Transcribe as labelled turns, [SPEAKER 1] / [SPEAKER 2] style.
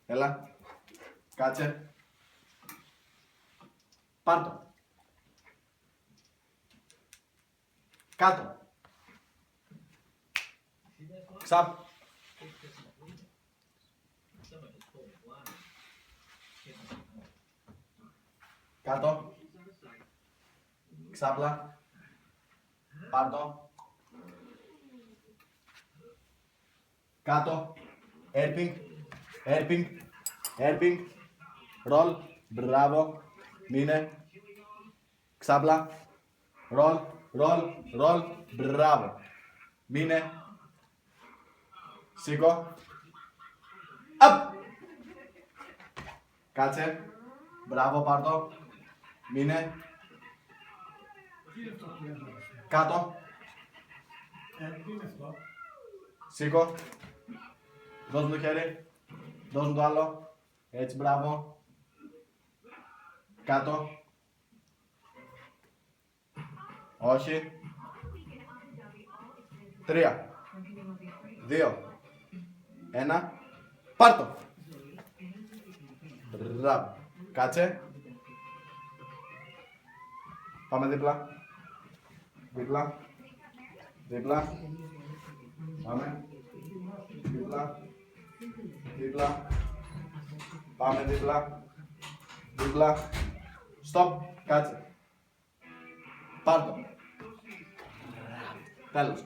[SPEAKER 1] Έλα. Κάτσε. Πάρ' το. Κάτω. Ξαπ. Κάτω. Ξάπλα. Πάρ' το. Κάτω. Έρπινγκ. Ρολ. Μπράβο. Μείνε. Ξάπλα. Ρολ. Μπράβο. Μείνε. Σήκω. Απ. Κάτσε. Μπράβο, πάρ' το. Μείνε. Κάτω. Σήκω. Δώσ' μου το χέρι. Δώσ' μου το άλλο. Έτσι, μπράβο. Κάτω. Όχι. 3, 2, 1. Πάρ' το. Μπράβο. Κάτσε. Πάμε δίπλα. Δίπλα. Πάμε. Δίπλα. Πάμε δίπλα. Στοπ. Κάτσε. Πάρ' το. Τέλος.